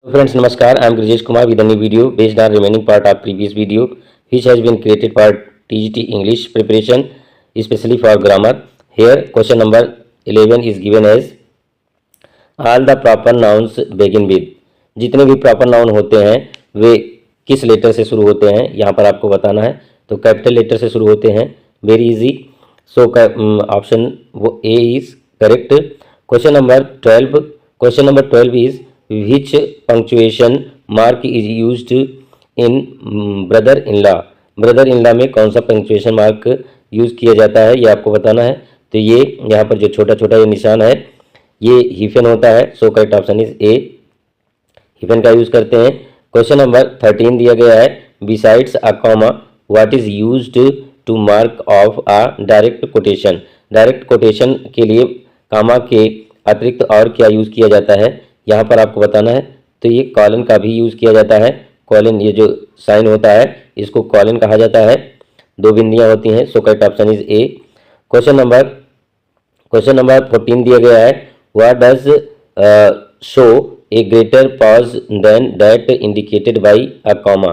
Friends, Namaskar. I am Grijesh Kumar with a new video based on remaining part of previous video, which has been created for TGT English preparation, especially for grammar. Here, question number 11 is given as all the proper nouns begin with. जितने भी proper noun होते हैं वे किस letter से शुरू होते हैं, यहाँ पर आपको बताना है. तो कैपिटल लेटर से शुरू होते हैं. Very easy. सो ऑप्शन वो A is correct. Question number 12 is which punctuation mark is used in brother in law में कौन सा पंक्चुएशन मार्क यूज किया जाता है, ये आपको बताना है. तो ये यहाँ पर जो छोटा छोटा ये निशान है ये हिफन होता है. So correct option is A, hyphen का यूज करते हैं. क्वेश्चन नंबर 13 दिया गया है besides a comma what is used to mark off a direct quotation. Direct quotation के लिए कामा के अतिरिक्त और क्या यूज किया जाता है, यहाँ पर आपको बताना है. तो ये कॉलन का भी यूज़ किया जाता है. कॉलन, ये जो साइन होता है इसको कॉलन कहा जाता है. दो बिंदियाँ होती हैं. So correct option is A. Question number 14 दिया गया है what does show a greater pause than that indicated by a comma.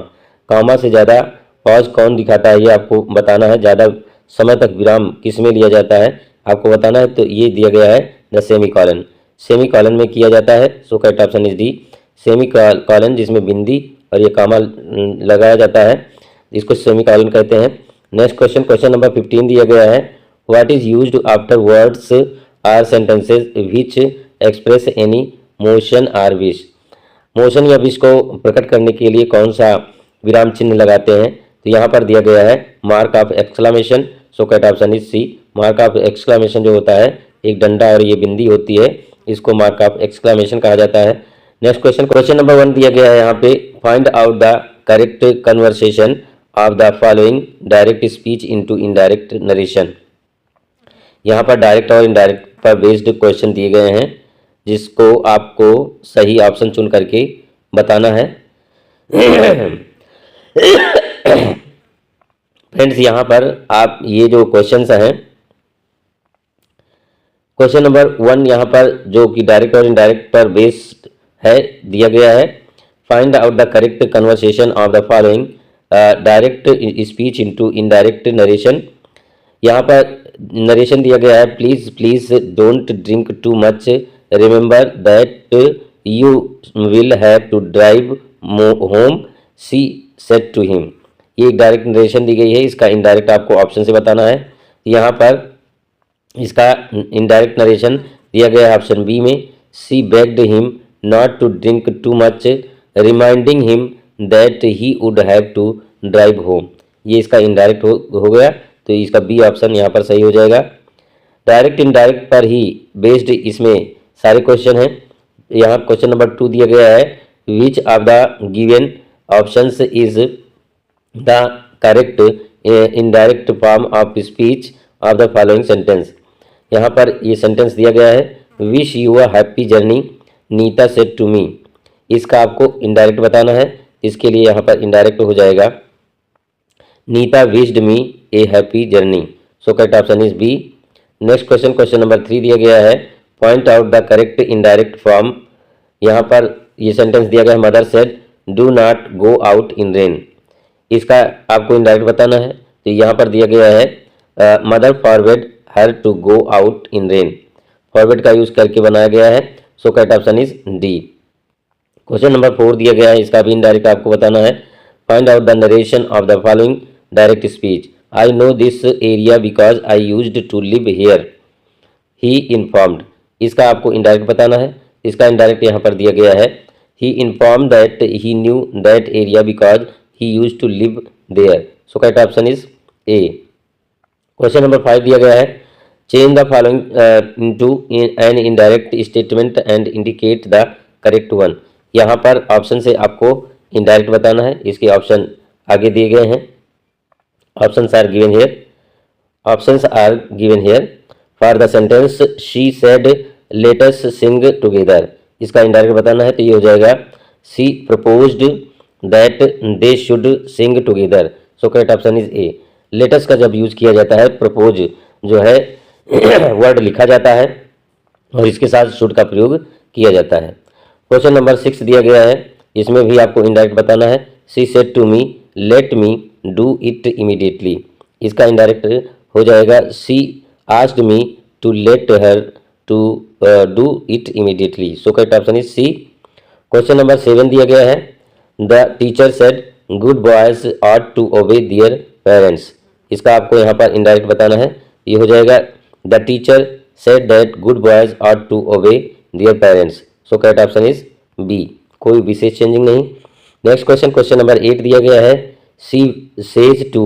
Comma से ज़्यादा पॉज कौन दिखाता है, ये आपको बताना है. ज़्यादा समय तक विराम किस में लिया जाता है आपको बताना है. तो ये दिया गया है the semi colon. Semi colon में किया जाता है. So correct option is D, semi colon, जिसमें बिंदी और ये कामा लगाया जाता है, इसको सेमी कॉलन कहते हैं. नेक्स्ट क्वेश्चन नंबर 15 दिया गया है what is used after words or sentences which express any emotion or wish. Emotion या विश को प्रकट करने के लिए कौन सा विराम चिन्ह लगाते हैं. तो यहाँ पर दिया गया है mark of exclamation. So correct option is C, mark of exclamation जो होता है, एक डंडा और ये बिंदी होती है, इसको मार्क ऑफ एक्सक्लामेशन कहा जाता है. नेक्स्ट क्वेश्चन नंबर 1 दिया गया है यहाँ पे find out the correct conversation of the following direct speech into indirect narration. यहाँ पर डायरेक्ट और इनडायरेक्ट पर बेस्ड क्वेश्चन दिए गए हैं जिसको आपको सही ऑप्शन चुन करके बताना है. फ्रेंड्स, यहाँ पर आप ये जो क्वेश्चंस हैं, क्वेश्चन नंबर 1 यहाँ पर जो कि डायरेक्ट और इनडायरेक्ट पर बेस्ड है दिया गया है find out the correct conversation of the following direct speech into indirect narration. यहाँ पर नरेशन दिया गया है please don't drink too much, remember that you will have to drive home, she said to him. ये एक direct narration दी गई है. इसका इनडायरेक्ट आपको ऑप्शन से बताना है. यहाँ पर इसका इनडायरेक्ट नरेशन दिया गया है ऑप्शन बी में she begged him not to drink too much, reminding him that he would have to drive home. ये इसका इनडायरेक्ट हो गया. तो इसका बी ऑप्शन यहाँ पर सही हो जाएगा. डायरेक्ट इनडायरेक्ट पर ही बेस्ड इसमें सारे क्वेश्चन हैं. यहाँ क्वेश्चन नंबर 2 दिया गया है which of the given options is the correct indirect form of speech of the following sentence. यहाँ पर ये सेंटेंस दिया गया है wish you a happy journey, Nita said to me. इसका आपको इनडायरेक्ट बताना है. इसके लिए यहाँ पर इनडायरेक्ट हो जाएगा Nita wished me a happy journey. So correct option is B. Next question number 3 दिया गया है point out the correct indirect form. यहाँ पर ये सेंटेंस दिया गया है mother said do not go out in rain. इसका आपको इनडायरेक्ट बताना है. तो यहाँ पर दिया गया है mother forward her to go out in rain. Forward का यूज करके बनाया गया है. So correct option is D. Question number 4 दिया गया है, इसका भी इनडायरेक्ट आपको बताना है. Find out the narration of the following direct speech. I know this area because I used to live here, he informed. इसका आपको इनडायरेक्ट बताना है. इसका इनडायरेक्ट यहाँ पर दिया गया है he inform that he knew that area because he used to live there. So correct option is A. Question number 5 दिया गया है change the following into an indirect statement and indicate the correct one. यहाँ पर option से आपको indirect बताना है. इसके ऑप्शन आगे दिए गए हैं. Options are given here for the sentence she said let us sing together. इसका इनडायरेक्ट बताना है. तो ये हो जाएगा she proposed that they should sing together. So correct option is A. Let's का जब यूज किया जाता है प्रपोज जो है वर्ड लिखा जाता है और इसके साथ शुड का प्रयोग किया जाता है. क्वेश्चन नंबर 6 दिया गया है, इसमें भी आपको इनडायरेक्ट बताना है। She said to me let me do it immediately. इसका इनडायरेक्ट हो जाएगा she asked me to let her to do it immediately. So correct option is C. Question number 7 दिया गया है, the teacher said good boys ought to obey their parents. इसका आपको यहाँ पर इनडायरेक्ट बताना है। ये हो जाएगा the teacher said that good boys ought to obey their parents. So correct option is B, कोई विशेष चेंजिंग नहीं। नेक्स्ट क्वेश्चन, क्वेश्चन नंबर 8 दिया गया है, she says to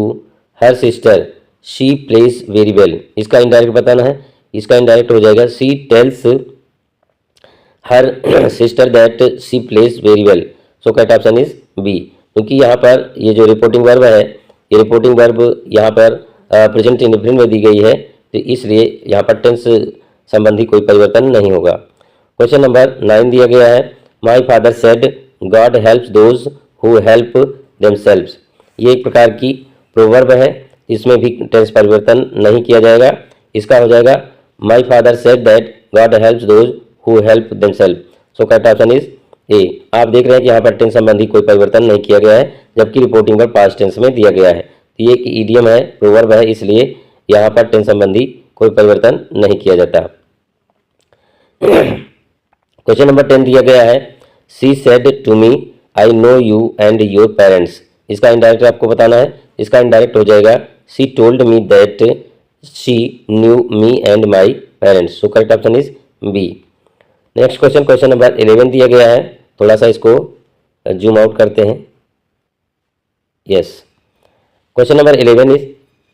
her sister she plays very well. इसका इनडायरेक्ट बताना है। इसका इनडायरेक्ट हो जाएगा she tells her sister that she plays very well. So correct option is B, क्योंकि यहाँ पर ये जो रिपोर्टिंग वर्ब है, ये रिपोर्टिंग वर्ब यहाँ पर प्रेजेंट इंडेफिनिट में दी गई है, तो इसलिए यहाँ पर टेंस संबंधी कोई परिवर्तन नहीं होगा। क्वेश्चन नंबर 9 दिया गया है, माई father said God helps those who help themselves. ये एक प्रकार की प्रोवर्ब है, इसमें भी टेंस परिवर्तन नहीं किया जाएगा। इसका हो जाएगा माई father said that God helps those who help themselves. So correct option is ए। आप देख रहे हैं कि यहाँ पर टेंस संबंधी कोई परिवर्तन नहीं किया गया है, जबकि रिपोर्टिंग पर पास्ट टेंस में दिया गया है। तो ये एक ईडियम है, प्रोवर्ब है, इसलिए यहाँ पर टेंस संबंधी कोई परिवर्तन नहीं किया जाता। क्वेश्चन नंबर 10 दिया गया है, she said to me I know you and your parents. इसका इनडायरेक्ट आपको बताना है। इसका इनडायरेक्ट हो जाएगा she told me that she knew me and my parents. So correct option is B. Next question, question number 11 दिया गया है, थोड़ा सा इसको जूम आउट करते हैं। Yes, question number 11 is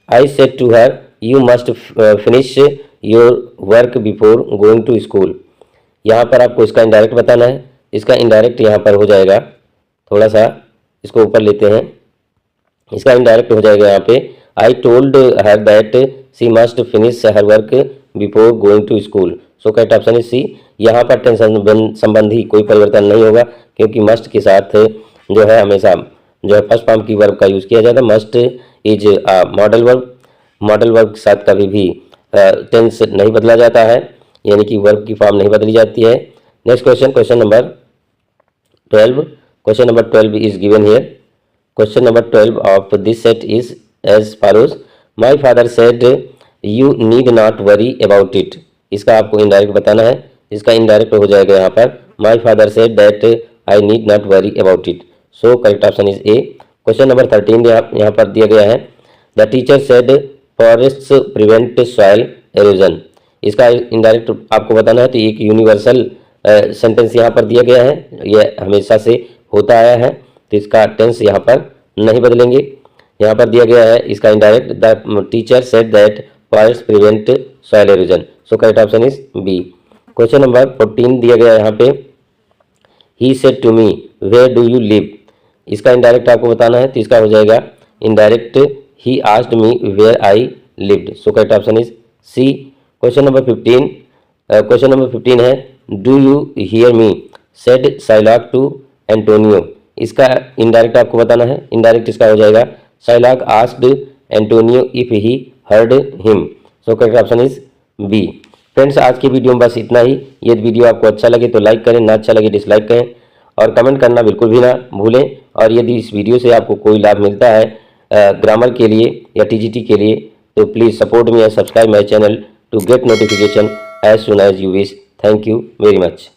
I said to her you must finish your work before going to school. यहाँ पर आपको इसका इनडायरेक्ट बताना है। इसका इनडायरेक्ट यहाँ पर हो जाएगा, थोड़ा सा इसको ऊपर लेते हैं। इसका इनडायरेक्ट हो जाएगा यहाँ पे I told her that she must finish her work before going to school. So correct option is C. यहाँ पर टेंस संबंधी कोई परिवर्तन नहीं होगा, क्योंकि मस्ट के साथ जो है हमेशा जो है फर्स्ट फॉर्म की वर्ब का यूज़ किया जाता है। Must is modal verb. Modal verb के साथ कभी भी टेंस नहीं बदला जाता है, यानी कि वर्ब की फॉर्म नहीं बदली जाती है। Next question, question number 12। Question number 12 is given here. Question number 12 of this set is as follows, my father said you need not worry about it. इसका आपको इनडायरेक्ट बताना है। इसका इनडायरेक्ट हो जाएगा यहाँ पर माई father said that I need not worry about it. So correct option is A. Question number 13 यहाँ पर दिया गया है, the teacher said forests prevent soil halogen. इसका इनडायरेक्ट आपको बताना है। तो एक यूनिवर्सल सेंटेंस यहाँ पर दिया गया है, यह हमेशा से होता आया है, तो इसका टेंस यहाँ पर नहीं बदलेंगे। यहाँ पर दिया गया है इसका indirect, the teacher said that forest prevent soil erosion. So correct option is B. Question number 14 दिया गया है यहाँ पे, he said to me where do you live. इसका इनडायरेक्ट आपको बताना है। तो इसका हो जाएगा indirect he asked me where I lived. So correct option is C. Question number 15, question number 15 है, do you hear me said Shylock to Antonio. इसका इनडायरेक्ट आपको बताना है। इनडायरेक्ट इसका हो जाएगा Shylock asked Antonio if he heard him. So correct option is B. Friends, आज की वीडियो में बस इतना ही। यदि वीडियो आपको अच्छा लगे तो लाइक करें, ना अच्छा लगे डिसलाइक करें, और कमेंट करना बिल्कुल भी ना भूलें। और यदि इस वीडियो से आपको कोई लाभ मिलता है ग्रामर के लिए या टीजीटी के लिए, तो please support me and subscribe my channel to get notification as soon as you wish. Thank you very much.